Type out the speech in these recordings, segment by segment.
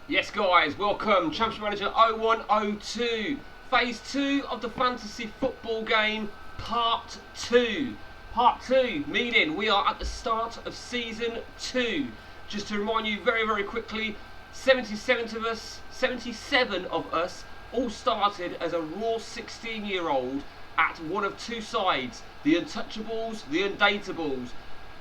Yes guys, welcome, Championship Manager 0102, Phase 2 of the Fantasy Football game, Part 2. Part 2, meaning we are at the start of Season 2. Just to remind you very quickly, 77 of us all started as a raw 16-year-old at one of two sides, the Untouchables, the Undateables.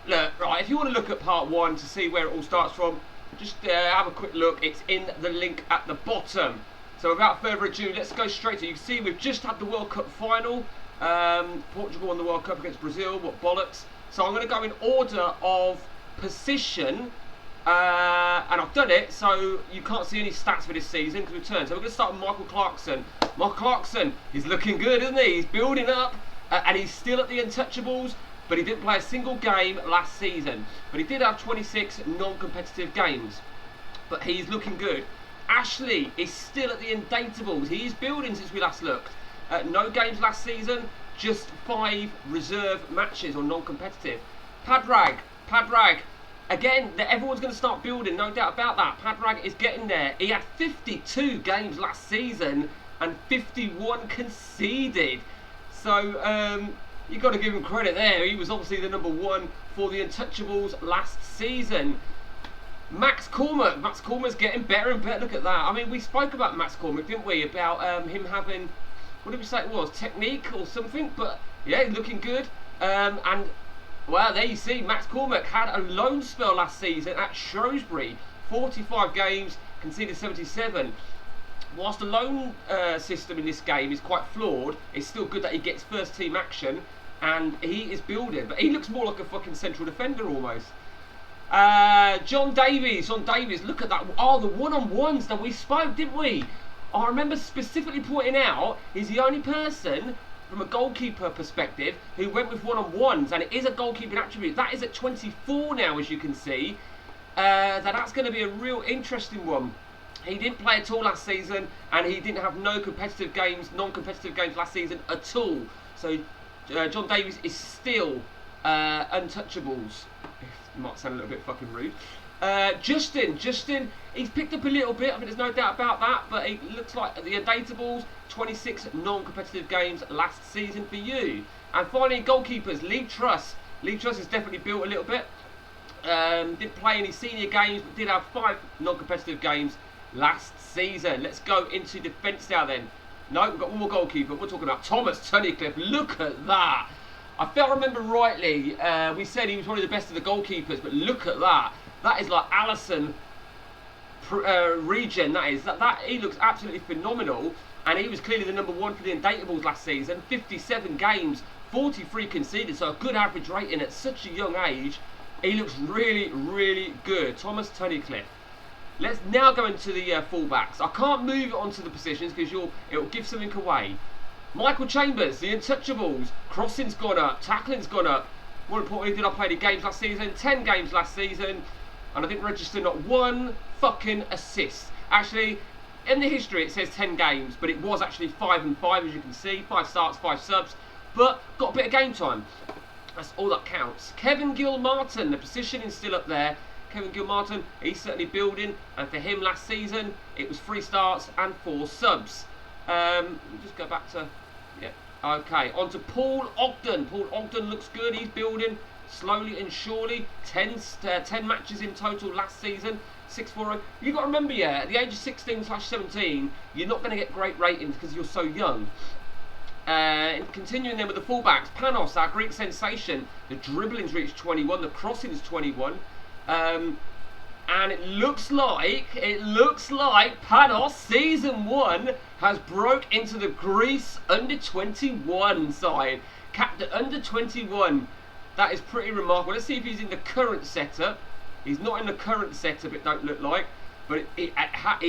Look, right, if you want to look at Part 1 to see where it all starts from, just have a quick look. It's in the link at the bottom. So without further ado, let's go straight to it. You can see we've just had the World Cup final. Portugal won the World Cup against Brazil. What bollocks. So I'm going to go in order of position. And I've done it so you can't see any stats for this season because we've turned. So we're going to start with Michael Clarkson. Michael Clarkson is looking good, isn't he? He's building up and he's still at the Untouchables. But he didn't play a single game last season. But he did have 26 non-competitive games. But he's looking good. Ashley is still at the Undateables. He is building since we last looked. No games last season, just 5 reserve matches or non-competitive. Padraig. Again, everyone's going to start building, no doubt about that. Padraig is getting there. He had 52 games last season and 51 conceded. So, you've got to give him credit there. He was obviously the #1 for the Untouchables last season. Max Cormac's getting better and better. Look at that. I mean, we spoke about Max Cormac, didn't we? About him having, what did we say it was? Technique or something? But yeah, he's looking good. And well, there you see, Max Cormac had a loan spell last season at Shrewsbury. 45 games, conceded 77. Whilst the loan system in this game is quite flawed, it's still good that he gets first team action and he is building. But he looks more like a fucking central defender almost. John Davies, look at that. Oh, the one-on-ones that we spoke, didn't we? I remember specifically pointing out he's the only person from a goalkeeper perspective who went with one-on-ones, and it is a goalkeeping attribute. That is at 24 now, as you can see. That's going to be a real interesting one. He didn't play at all last season, and he didn't have non-competitive games last season at all. So John Davies is still Untouchables. It might sound a little bit fucking rude. Justin, he's picked up a little bit. I think there's no doubt about that. But it looks like the Undateables, 26 non-competitive games last season for you. And finally, goalkeepers, Leigh Truss. Leigh Truss has definitely built a little bit. Didn't play any senior games, but did have 5 non-competitive games last season. Let's go into defence now then. No, we've got one more goalkeeper. We're talking about Thomas Tunnicliffe. Look at that. If I remember rightly, we said he was one of the best of the goalkeepers, but look at that. That is like Allison regen, that is. That he looks absolutely phenomenal, and he was clearly the #1 for the Undateables last season. 57 games, 43 conceded, so a good average rating at such a young age. He looks really good. Thomas Tunnicliffe. Let's now go into the fullbacks. I can't move it onto the positions because it'll give something away. Michael Chambers, the Untouchables. Crossing's gone up, tackling's gone up. More importantly, did I play any games last season? 10 games last season, and I didn't register not one fucking assist. Actually, in the history it says 10 games, but it was actually 5 and 5, as you can see. 5 starts, 5 subs, but got a bit of game time. That's all that counts. Kevin Gilmartin, the position is still up there. Kevin Gilmartin, he's certainly building, and for him last season it was 3 starts and 4 subs. Just go back to, yeah, okay, on to Paul Ogden. Paul Ogden looks good, he's building slowly and surely. 10 matches in total last season, 6-4-0. You've got to remember, yeah, at the age of 16/17, you're not going to get great ratings because you're so young. Continuing then with the fullbacks, Panos, our Greek sensation. The dribbling's reached 21, the crossing's 21. And it looks like Panos season 1 has broke into the Greece under-21 side. Capped at under-21. That is pretty remarkable. Let's see if he's in the current setup. He's not in the current setup, it don't look like, but he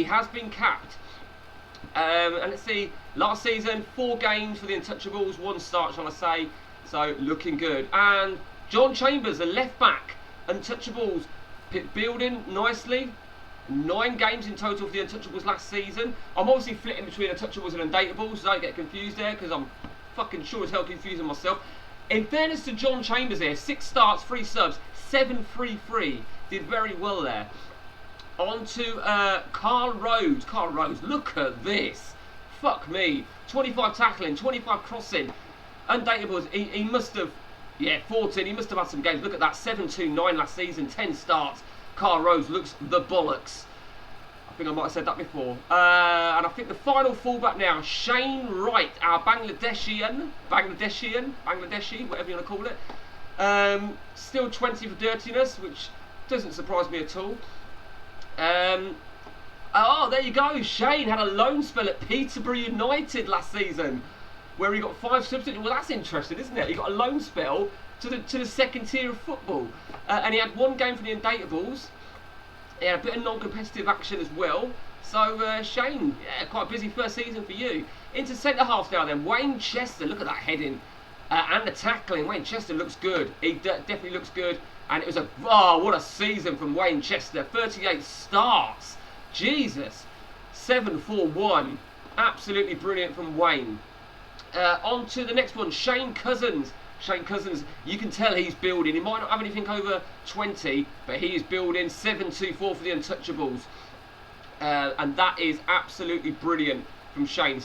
has been capped. And let's see, last season 4 games for the Untouchables, 1 start, shall I say. So looking good. And John Chambers, the left back, Untouchables, building nicely. 9 games in total for the Untouchables last season. I'm obviously flitting between Untouchables and Undateables, so don't get confused there, because I'm fucking sure as hell confusing myself. In fairness to John Chambers here, 6 starts, 3 subs, 7-3-3. Did very well there. On to Carl Rhodes. Carl Rhodes, look at this. Fuck me. 25 tackling, 25 crossing. Undateables, he must have, yeah, 14. He must have had some games. Look at that, 7-2-9 last season, 10 starts. Carl Rhodes looks the bollocks. I think I might have said that before. And I think the final fullback now, Shane Wright, our Bangladeshi, whatever you want to call it. Still 20 for dirtiness, which doesn't surprise me at all. Oh, there you go. Shane had a loan spell at Peterborough United last season, where he got 5 substitutes. Well, that's interesting, isn't it? He got a loan spell to the second tier of football, and he had 1 game for the Undateables. He had a bit of non-competitive action as well. So Shane, yeah, quite a busy first season for you. Into centre half now then. Wayne Chester, look at that heading and the tackling. Wayne Chester looks good. He definitely looks good. And it was what a season from Wayne Chester. 38 starts. Jesus. 7-4-1. Absolutely brilliant from Wayne. On to the next one, Shane Couzens. Shane Couzens, you can tell he's building. He might not have anything over 20, but he is building. 7-2-4 for the Untouchables. And that is absolutely brilliant from Shane.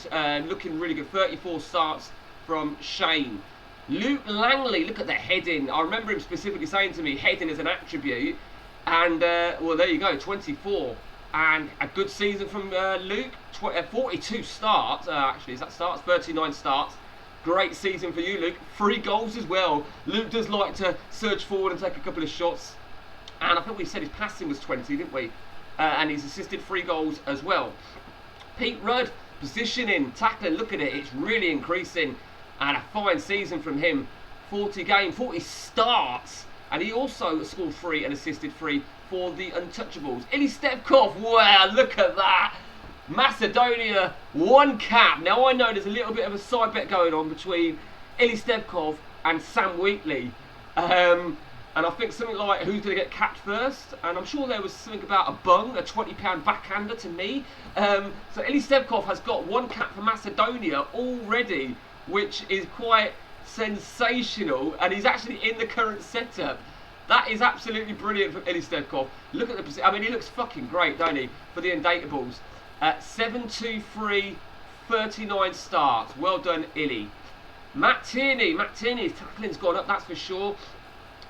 Looking really good. 34 starts from Shane. Luke Langley, look at the heading. I remember him specifically saying to me, heading is an attribute. And, well, there you go, 24. And a good season from Luke. 42 starts. Actually, is that starts? 39 starts. Great season for you, Luke. 3 goals as well. Luke does like to surge forward and take a couple of shots. And I think we said his passing was 20, didn't we? And he's assisted 3 goals as well. Pete Rudd, positioning, tackling, look at it. It's really increasing. And a fine season from him. 40 starts. And he also scored 3 and assisted 3 for the Untouchables. Illy Stepkov, wow, look at that. Macedonia, 1 cap. Now I know there's a little bit of a side bet going on between Illy Stepkov and Sam Wheatley. And I think something like who's going to get capped first. And I'm sure there was something about a bung, a £20 backhander to me. So Illy Stepkov has got 1 cap for Macedonia already, which is quite sensational. And he's actually in the current setup. That is absolutely brilliant from Illy Stepkov. Look at the position. I mean, he looks fucking great, don't he, for the Undateables. 7-2-3, 39 starts. Well done, Illy. Matt Tierney. Matt Tierney's tackling's gone up, that's for sure.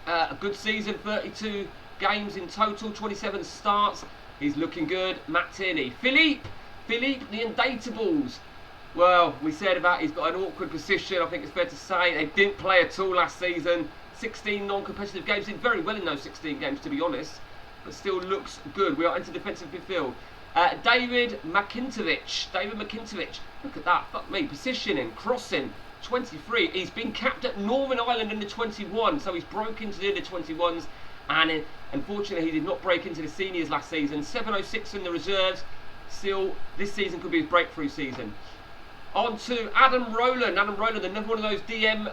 A good season, 32 games in total, 27 starts. He's looking good. Matt Tierney. Philippe, the Undateables. Well, we said about he's got an awkward position. I think it's fair to say they didn't play at all last season. 16 non-competitive games. Did very well in those 16 games, to be honest. But still looks good. We are into defensive midfield. David McCintovic, look at that, fuck me, positioning, crossing, 23, he's been capped at Northern Ireland under 21, so he's broke into the under 21s, and unfortunately he did not break into the seniors last season. 706 in the reserves. Still, this season could be his breakthrough season. On to Adam Rowland, another one of those DM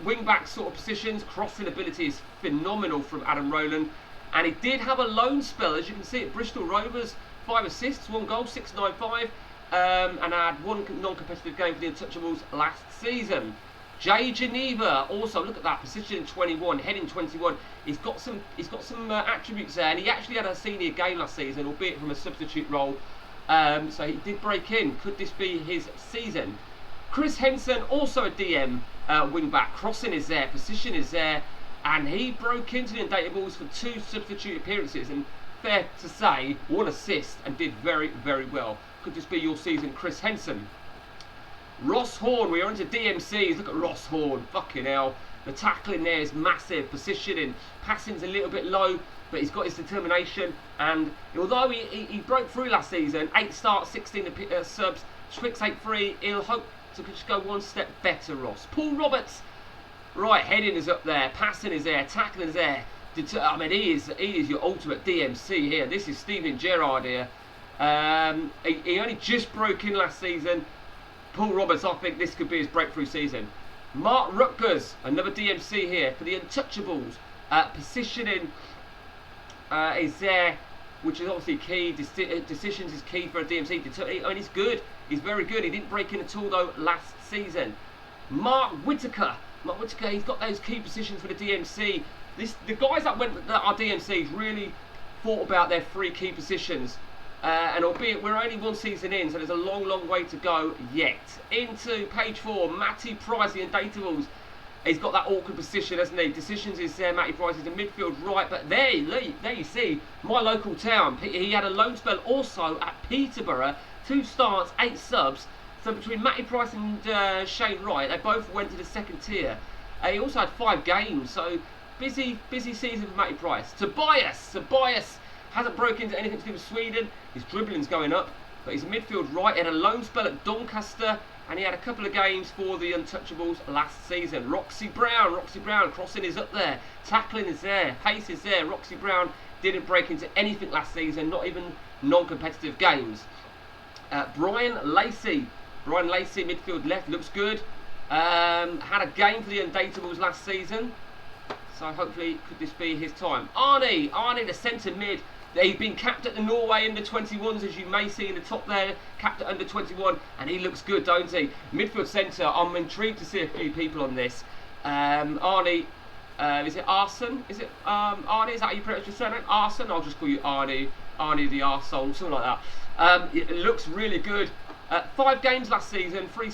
wing-back sort of positions. Crossing ability is phenomenal from Adam Rowland. And he did have a loan spell, as you can see, at Bristol Rovers. 5 assists, 1 goal, 695. And had 1 non-competitive game for the Untouchables last season. Jay Genever, also look at that position in 21, heading 21. He's got some attributes there, and he actually had a senior game last season, albeit from a substitute role. So he did break in. Could this be his season? Chris Henson, also a DM wing back. Crossing is there, position is there. And he broke into the Undateables for 2 substitute appearances, and fair to say, 1 assist, and did very, very well. Could this be your season, Chris Henson? Ross Horn, we are into DMCs. Look at Ross Horn, fucking hell. The tackling there is massive, positioning, passing's a little bit low, but he's got his determination. And although he broke through last season, 8 starts, 16 subs, Twix 8-3, he'll hope to just go 1 step better, Ross. Paul Roberts. Right, heading is up there, passing is there, tackling is there. I mean, he is your ultimate DMC here. This is Steven Gerrard here. He only just broke in last season. Paul Roberts, I think this could be his breakthrough season. Marc Rutgers, another DMC here for the Untouchables. Positioning is there, which is obviously key. Decisions is key for a DMC. I mean, he's good. He's very good. He didn't break in at all, though, last season. Marc Whittaker, he's got those key positions for the DMC. The guys that are DMCs really thought about their three key positions. And albeit we're only one season in, so there's a long way to go yet. Into page 4, Matty Price, the Undateables. He's got that awkward position, hasn't he? Decisions is there. Matty Price is in midfield right, but there you see, my local town. He had a loan spell also at Peterborough, 2 starts, 8 subs. So between Matty Price and Shane Wright, they both went to the second tier. He also had 5 games, so busy season for Matty Price. Tobias hasn't broken into anything to do with Sweden. His dribbling's going up, but he's a midfield right. He had a loan spell at Doncaster, and he had a couple of games for the Untouchables last season. Roxy Brown, crossing is up there, tackling is there, pace is there. Roxy Brown didn't break into anything last season, not even non-competitive games. Brian Lacey, midfield left, looks good. Had a game for the Undateables last season, so hopefully could this be his time. Arnie, the centre mid. He's been capped at the Norway under-21s, as you may see in the top there, capped at under-21, and he looks good, don't he? Midfield centre, I'm intrigued to see a few people on this. Arnie, is it Arson? Is it Arnie? Is that how you pronounce your surname? Arson? I'll just call you Arnie the Arsehole, something like that. It looks really good. 5 games last season, 3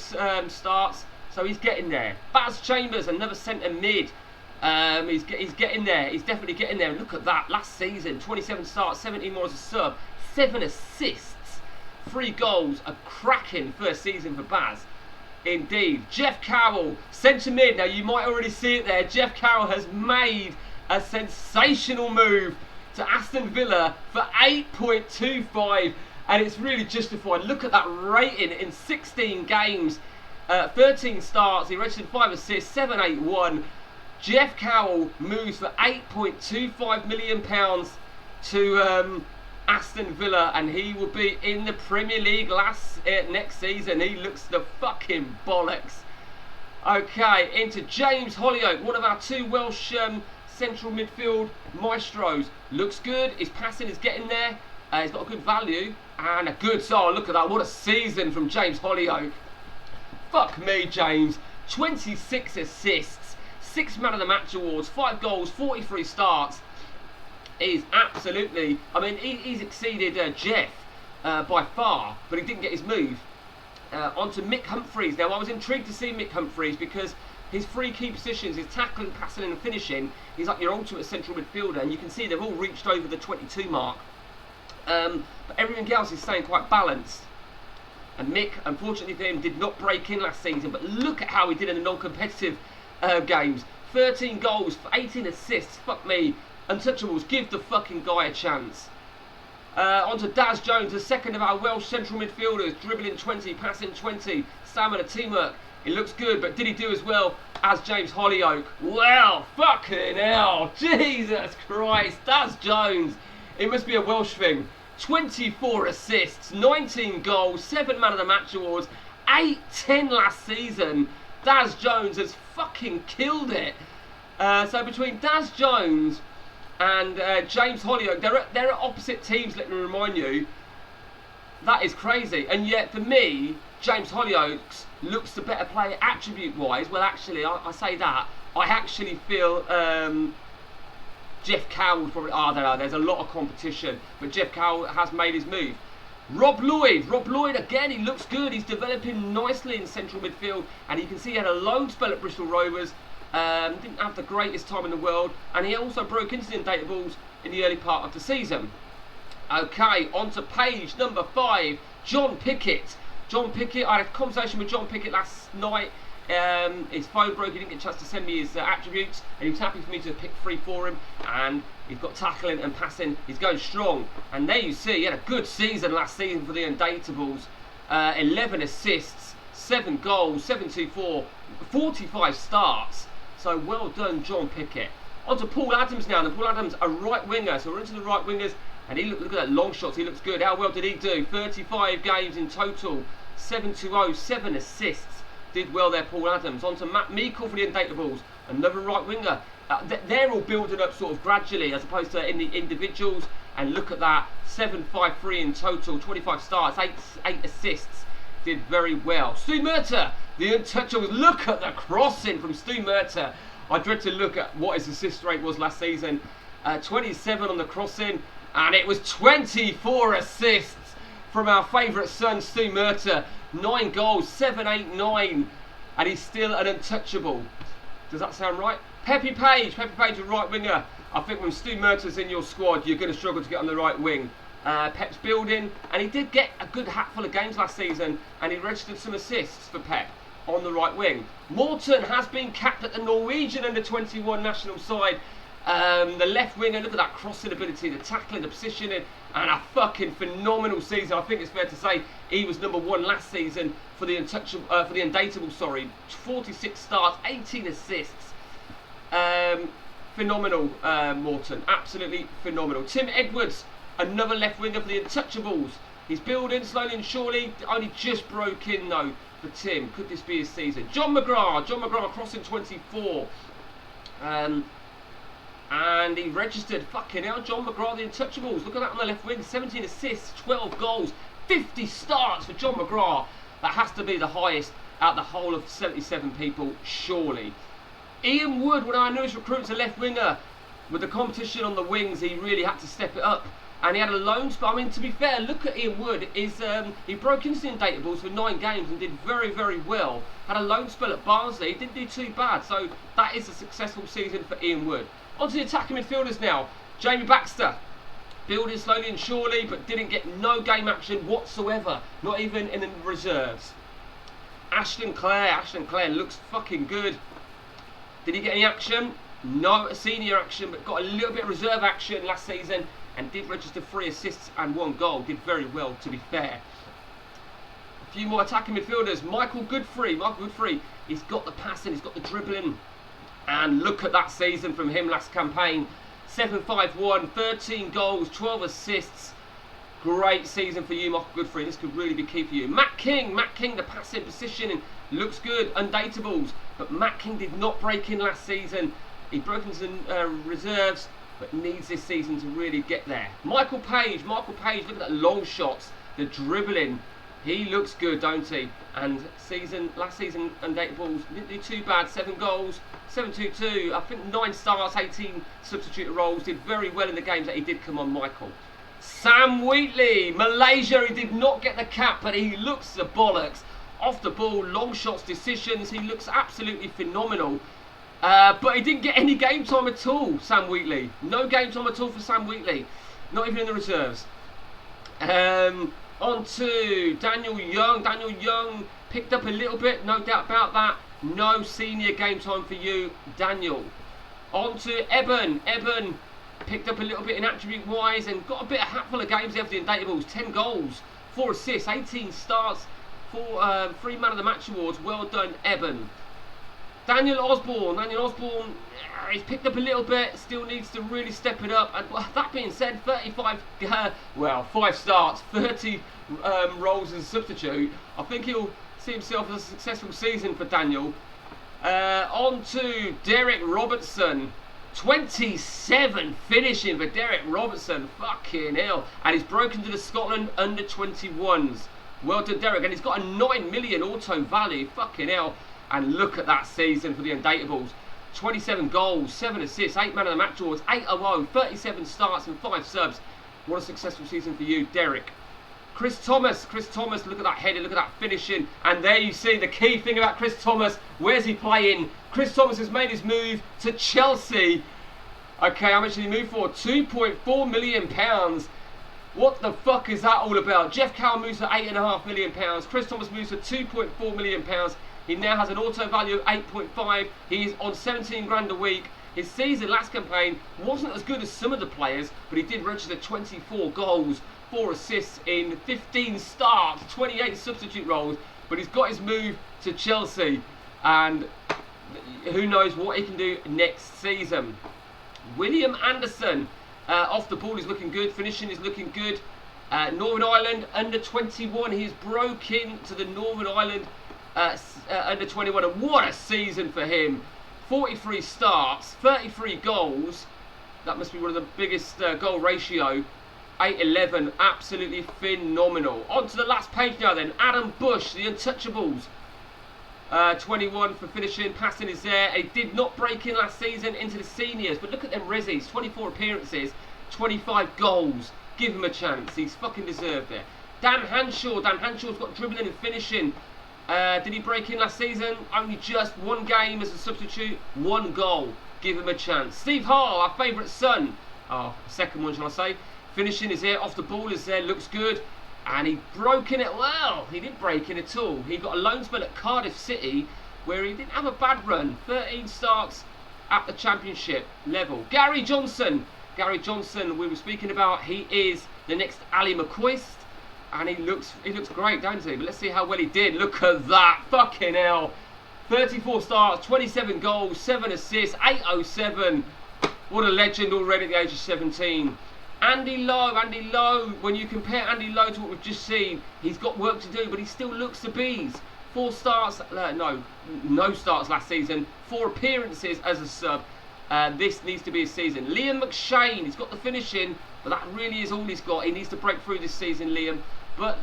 starts, so he's getting there. Baz Chambers, another centre mid. He's getting there. He's definitely getting there. And look at that. Last season, 27 starts, 17 more as a sub, 7 assists, 3 goals. A cracking first season for Baz. Indeed. Jeff Carroll, centre mid. Now you might already see it there. Jeff Carroll has made a sensational move to Aston Villa for 8.25, and it's really justified. Look at that rating in 16 games, 13 starts. He registered 5 assists, 781. Jeff Carroll moves for £8.25 million to Aston Villa, and he will be in the Premier League next season. He looks the fucking bollocks. Okay, into James Hollyoake, one of our 2 Welsh central midfield maestros. Looks good. His passing is getting there. He's got a good value and a good soul. Look at that. What a season from James Hollyoake. Fuck me, James. 26 assists. 6 Man of the Match awards, 5 goals, 43 starts. He's absolutely, I mean, he's exceeded Jeff by far, but he didn't get his move. On to Mick Humphries. Now, I was intrigued to see Mick Humphries because his 3 key positions, his tackling, passing and finishing, he's like your ultimate central midfielder, and you can see they've all reached over the 22 mark. But everything else is staying quite balanced. And Mick, unfortunately for him, did not break in last season, but look at how he did in the non-competitive games. 13 goals, 18 assists. Fuck me. Untouchables, give the fucking guy a chance. On to Daz Jones, the second of our Welsh central midfielders, dribbling 20, passing 20. Stamina, teamwork. It looks good, but did he do as well as James Hollyoake? Well, fucking hell. Jesus Christ. Daz Jones. It must be a Welsh thing. 24 assists, 19 goals, 7 Man of the Match awards, 8-10 last season. Daz Jones has fucking killed it. So between Daz Jones and James Hollyoake, they're at opposite teams, let me remind you. That is crazy. And yet, for me, James Hollyoake looks the better player attribute-wise. Well, actually, I say that. I actually feel Jeff Carroll's probably... I don't know, there's a lot of competition. But Jeff Carroll has made his move. Rob Lloyd again, he looks good. He's developing nicely in central midfield, and you can see he had a loan spell at Bristol Rovers. Didn't have the greatest time in the world, and he also broke into the Undateables in the early part of the season. Okay, on to page number 5, John Pickett. I had a conversation with John Pickett last night. His phone broke, he didn't get a chance to send me his attributes, and he was happy for me to pick 3 for him, and he's got tackling and passing, he's going strong. And there you see, he had a good season last season for the Undateables. 11 assists, 7 goals, 7-2-4, 45 starts. So well done, John Pickett. On to Paul Adams now. Paul Adams, a right winger, so we're into the right wingers, and look at that long shots, he looks good. How well did he do? 35 games in total, 7-0, 7 assists. Did well there, Paul Adams. On to Matt Meikle for the Undateables, another right winger. They're all building up sort of gradually as opposed to in the individuals. And look at that, 7-5-3 in total, 25 starts, 8 assists. Did very well. Stu Murtha, the Untouchables. Look at the crossing from Stu Murtha. I dread to look at what his assist rate was last season. 27 on the crossing. And it was 24 assists from our favourite son, Stu Murtha. 9 goals, 7, 8, 9. And he's still an untouchable. Does that sound right? Pepe Page a right winger. I think when Stu Murtha's in your squad, you're going to struggle to get on the right wing. Pep's building, and he did get a good hatful of games last season, and he registered some assists for Pep on the right wing. Morton has been capped at the Norwegian under-21 national side. The left winger, look at that crossing ability, the tackling, the positioning, and a fucking phenomenal season. I think it's fair to say he was #1 last season for the Undateables. 46 starts, 18 assists. Phenomenal, Morton, absolutely phenomenal. Tim Edwards, another left winger for the Untouchables. He's building slowly and surely. Only just broke in though for Tim. Could this be his season? John McGrath crossing 24. And he registered, fucking hell, John McGrath, the Untouchables. Look at that on the left wing, 17 assists, 12 goals, 50 starts for John McGrath. That has to be the highest out the whole of 77 people, surely. Ian Wood, one of our newest recruits, a left winger. With the competition on the wings, he really had to step it up. And he had a loan spell. I mean, to be fair, look at Ian Wood. He broke into the Undateables for 9 games and did very, very well. Had a loan spell at Barnsley. He didn't do too bad. So that is a successful season for Ian Wood. On to the attacking midfielders now. Jamie Baxter, building slowly and surely, but didn't get no game action whatsoever. Not even in the reserves. Ashton Clare looks fucking good. Did he get any action? No senior action, but got a little bit of reserve action last season and did register 3 assists and 1 goal. Did very well, to be fair. A few more attacking midfielders. Michael Godfrey, he's got the passing, he's got the dribbling. And look at that season from him last campaign. 7-5-1, 13 goals, 12 assists. Great season for you, Michael Godfrey. This could really be key for you. Matt King, the passing positioning looks good. Undateables, but Matt King did not break in last season. He broke into reserves, but needs this season to really get there. Michael Page, look at that long shots, the dribbling. He looks good, don't he? And last season, Undateables didn't do too bad. 7 goals, 7-2-2. I think 9 stars, 18 substitute roles. Did very well in the games that he did come on, Michael. Sam Wheatley, Malaysia. He did not get the cap, but he looks the bollocks. Off the ball, long shots, decisions. He looks absolutely phenomenal. But he didn't get any game time at all, Sam Wheatley. No game time at all for Sam Wheatley. Not even in the reserves. On to Daniel Young. Daniel Young picked up a little bit, no doubt about that. No senior game time for you, Daniel. On to Eben. Eben picked up a little bit in attribute-wise and got a bit of hatful of games there for the Undateables. 10 goals, 4 assists, 18 starts, 3 Man of the Match awards. Well done, Eben. Daniel Osborne, he's picked up a little bit, still needs to really step it up. And that being said, 5 starts, 30 roles as a substitute. I think he'll see himself as a successful season for Daniel. On to Derek Robertson, 27 finishing for Derek Robertson, fucking hell. And he's broken to the Scotland under-21s. Well done, Derek, and he's got a 9 million auto value, fucking hell. And look at that season for the Undateables. 27 goals, 7 assists, 8 Man of the Match awards, 8-0, 37 starts and 5 subs. What a successful season for you, Derek. Chris Thomas, look at that header, look at that finishing. And there you see the key thing about Chris Thomas. Where's he playing? Chris Thomas has made his move to Chelsea. Okay, how much did he move for? £2.4 million. What the fuck is that all about? Jeff Cowell moves for £8.5 million. Chris Thomas moves for £2.4 million. He now has an auto value of 8.5. He's on 17 grand a week. His season last campaign wasn't as good as some of the players, but he did register 24 goals, 4 assists in 15 starts, 28 substitute roles. But he's got his move to Chelsea, and who knows what he can do next season. William Anderson, off the ball is looking good, finishing is looking good. Northern Ireland under 21, he's broke into the Northern Ireland under 21, and what a season for him. 43 starts, 33 goals. That must be one of the biggest goal ratio. 8-11, absolutely phenomenal. On to the last page now then. Adam Bush, the Untouchables. 21 for finishing, passing is there. He did not break in last season into the seniors, but look at them resis, 24 appearances, 25 goals. Give him a chance. He's fucking deserved it. Dan Hanshaw's got dribbling and finishing. Did he break in last season? Only just 1 game as a substitute, 1 goal. Give him a chance. Steve Hall, our favourite son. Oh, second one, shall I say. Finishing is here, off the ball is there, looks good. And he broke in it well. He didn't break in at all. He got a loan spell at Cardiff City where he didn't have a bad run. 13 starts at the championship level. Gary Johnson, we were speaking about, he is the next Ali McCoist. And he looks great, don't he? But let's see how well he did. Look at that. Fucking hell. 34 starts, 27 goals, 7 assists, 807. What a legend already at the age of 17. Andy Lowe, when you compare Andy Lowe to what we've just seen, he's got work to do, but he still looks the bees. 4 starts, no starts last season, 4 appearances as a sub. This needs to be his season. Liam McShane, he's got the finishing, but that really is all he's got. He needs to break through this season, Liam. But,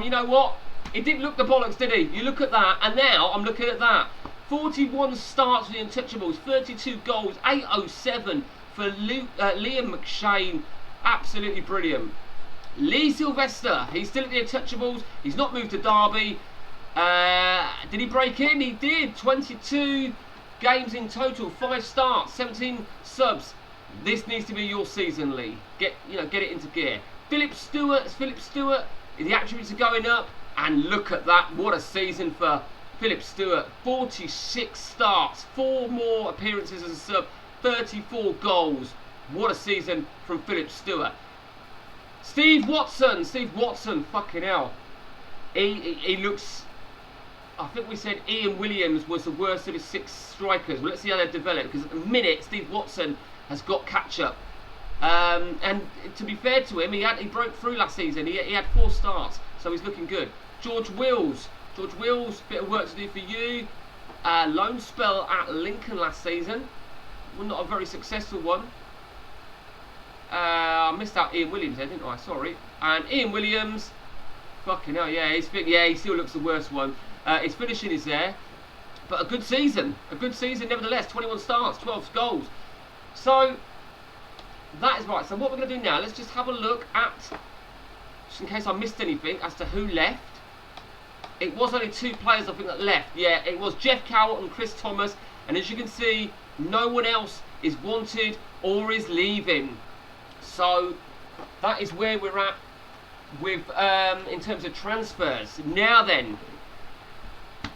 you know what? It didn't look the bollocks, did he? You look at that, and now I'm looking at that. 41 starts for the Untouchables, 32 goals, 807 for Liam McShane. Absolutely brilliant. Lee Sylvester, he's still at the Untouchables. He's not moved to Derby. Did he break in? He did. 22 games in total, 5 starts, 17 subs. This needs to be your season, Lee. Get it into gear. Philip Stewart, the attributes are going up, and look at that. What a season for Philip Stewart. 46 starts, 4 more appearances as a sub, 34 goals. What a season from Philip Stewart. Steve Watson, fucking hell. He looks, I think we said Ian Williams was the worst of his 6 strikers. Well, let's see how they develop, because at the minute Steve Watson has got catch-up. And to be fair to him, he broke through last season. He had 4 starts, so he's looking good. George Wills, bit of work to do for you. Loan spell at Lincoln last season. Well, not a very successful one. I missed out Ian Williams there, didn't I? Sorry. And Ian Williams, fucking hell, yeah, he still looks the worst one. His finishing is there, but a good season nevertheless. 21 starts, 12 goals. So that is right. So what we're going to do now, let's just have a look at, just in case I missed anything, as to who left. It was only 2 players, I think, that left. Yeah, it was Jeff Cowell and Chris Thomas, and as you can see, no one else is wanted or is leaving. So that is where we're at with in terms of transfers. Now then,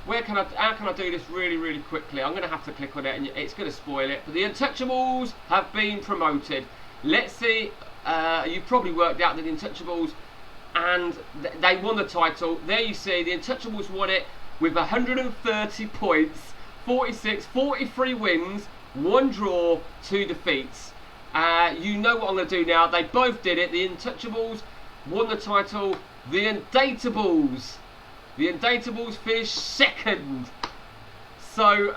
how can I do this really quickly? I'm going to have to click on it, and it's going to spoil it. But the Untouchables have been promoted. Let's see. You've probably worked out that the Untouchables, and they won the title. There you see, the Untouchables won it with 130 points, 43 wins, 1 draw, 2 defeats. You know what I'm going to do now. They both did it. The Untouchables won the title. The Undateables finished 2nd. So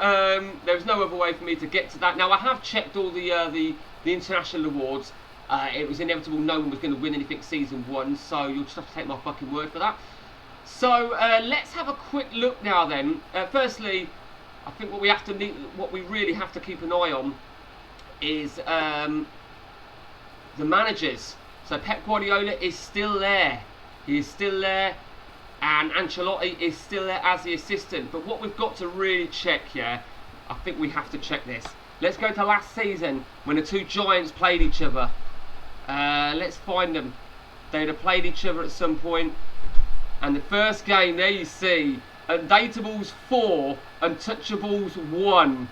there's no other way for me to get to that. Now I have checked all the international awards. It was inevitable no one was going to win anything season 1. So you'll just have to take my fucking word for that. So let's have a quick look now then. Firstly, I think what we really have to keep an eye on is the managers. So Pep Guardiola is still there. He is still there, and Ancelotti is still there as the assistant. But what we've got to really check here, I think we have to check this. Let's go to last season when the 2 giants played each other. Let's find them. They'd have played each other at some point. And the first game, there you see, Undateables 4, Untouchables 1.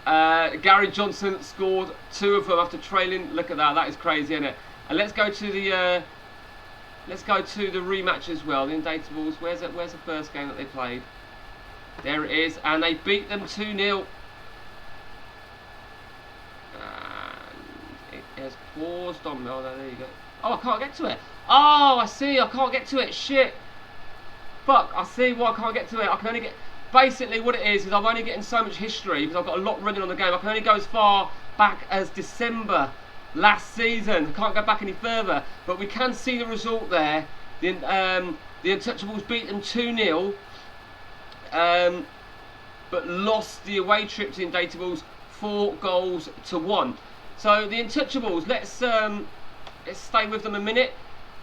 Gary Johnson scored 2 of them after trailing. Look at that. That is crazy, isn't it? And let's go to the rematch as well. The Undateables. Where's the first game that they played? There it is, and they beat them 2-0. And it has paused on me. Oh, there you go. Oh, I can't get to it. Oh, I see. I can't get to it. Shit. Fuck. I see why I can't get to it. I can only get. Basically, what it is I'm only getting so much history because I've got a lot running on the game. I can only go as far back as December last season. I can't go back any further. But we can see the result there. The Untouchables beat them 2-0. But lost the away trip to the Undateables 4-1. So the Untouchables, let's stay with them a minute.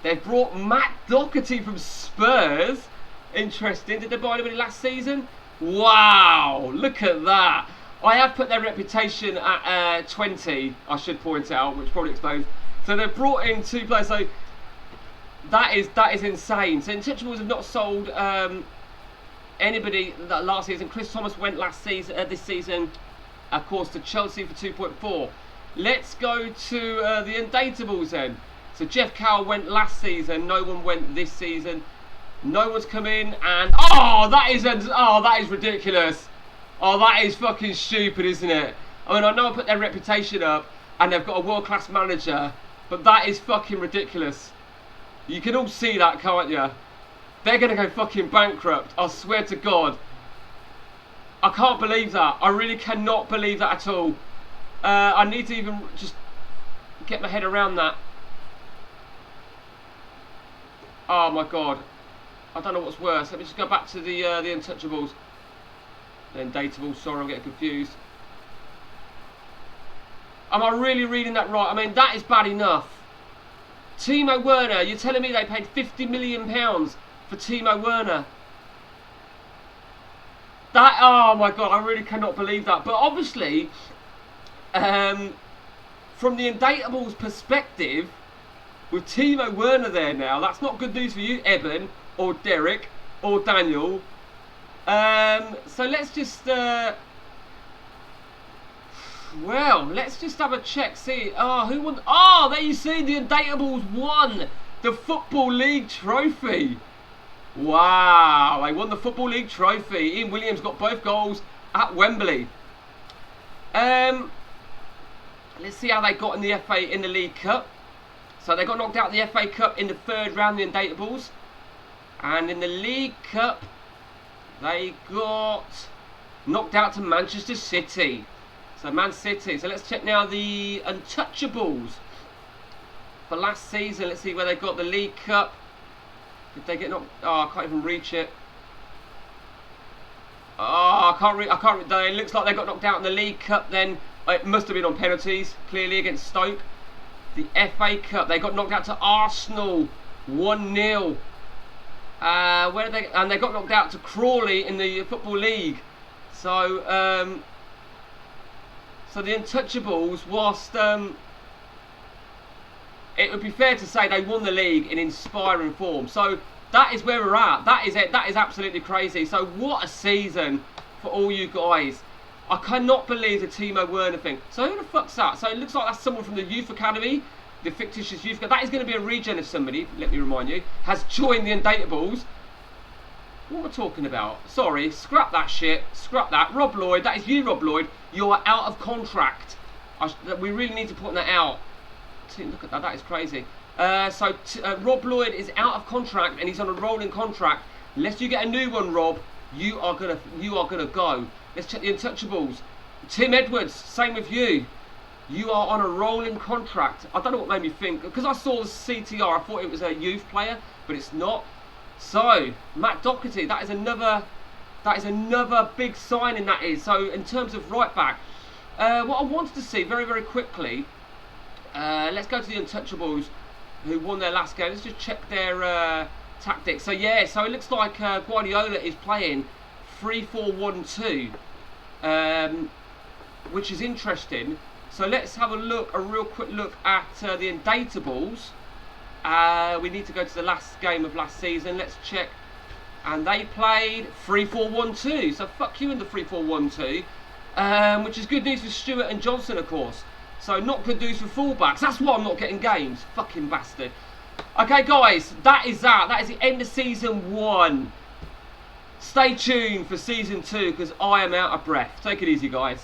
They've brought Matt Doherty from Spurs. Interesting. Did they buy anybody last season? Wow, look at that. I have put their reputation at 20, I should point out, which probably explains. So they've brought in 2 players. So that is insane. So Untouchables have not sold anybody that last season. Chris Thomas went last season, this season, of course, to Chelsea for 2.4. Let's go to the Undateables then. So Jeff Cowell went last season. No one went this season. No one's come in, and that is ridiculous. Oh, that is fucking stupid, isn't it? I mean, I know I put their reputation up, and they've got a world-class manager, but that is fucking ridiculous. You can all see that, can't you? They're gonna go fucking bankrupt. I swear to God. I can't believe that. I really cannot believe that at all. I need to even just get my head around that. Oh my God. I don't know what's worse. Let me just go back to the Untouchables. The Undateables, sorry, I'm getting confused. Am I really reading that right? I mean, that is bad enough. Timo Werner, you're telling me they paid £50 million for Timo Werner? That, oh my God, I really cannot believe that. But obviously, from the Undateables perspective, with Timo Werner there now, that's not good news for you, Eben, or Derek, or Daniel. So let's just, well, let's just have a check, see, who won? Oh, there you see, the Undateables won the Football League trophy. Wow, they won the Football League trophy. Ian Williams got both goals at Wembley. Let's see how they got in the FA in the League Cup. So they got knocked out in the FA Cup in the 3rd round, the Undateables. And in the League Cup, they got knocked out to Manchester City. So Man City. So let's check now the Untouchables for last season. Let's see where they got the League Cup. Did they get knocked? Oh, I can't even reach it. Oh, I can't read. It looks like they got knocked out in the League Cup then. It must have been on penalties, clearly, against Stoke. The FA Cup, they got knocked out to Arsenal 1-0. Where did they? And they got knocked out to Crawley in the Football League. So, so the Untouchables, whilst it would be fair to say they won the league in inspiring form. So that is where we're at. That is it. That is absolutely crazy. So what a season for all you guys. I cannot believe the Timo Werner thing. So who the fuck's that? So it looks like that's someone from the youth academy, the fictitious youth academy. That is going to be a regen if somebody, let me remind you, has joined the Undateables. What am I talking about? Sorry, scrap that shit. Scrap that. Rob Lloyd, that is you, Rob Lloyd. You are out of contract. We really need to put that out. Look at that. That is crazy. Rob Lloyd is out of contract and he's on a rolling contract. Unless you get a new one, Rob, you are gonna go. Let's check the Untouchables. Tim Edwards, same with you. You are on a rolling contract. I don't know what made me think, because I saw the CTR, I thought it was a youth player, but it's not. So Matt Doherty, that is another big signing. That is. So in terms of right back, what I wanted to see very, very quickly. Let's go to the Untouchables, who won their last game. Let's just check their tactics. So yeah, so it looks like Guardiola is playing 3-4-1-2, which is interesting. So let's have a real quick look at the Undateables. We need to go to the last game of last season. Let's check, and they played 3-4-1-2. So fuck you in the 3-4-1-2, which is good news for Stewart and Johnson, of course. So not good news for fullbacks. That's why I'm not getting games. Fucking bastard. Okay, guys, that is the end of season 1. Stay tuned for season 2 because I am out of breath. Take it easy, guys.